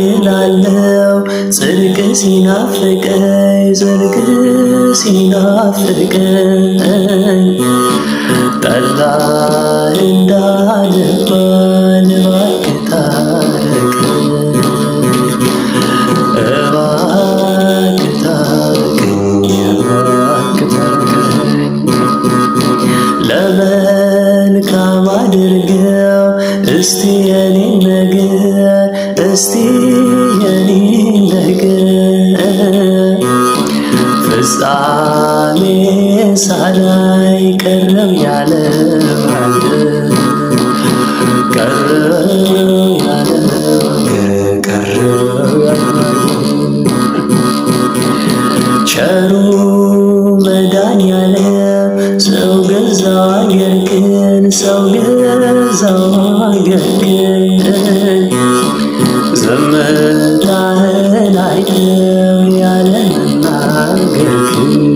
ይላለው ጽድቅ ሲናፍቀኝ ጠላ እንዳልባል እባክህ ታረቀኝ ለመልካም አድርገው እስቲ የኔን ነገር ፍጻሜ ሳላይ ቀረብ ያለ ቸሩ መድኃኒዓለም ሰው ገዛው አገርህን ዝምታህን አይተው ያለ መናገር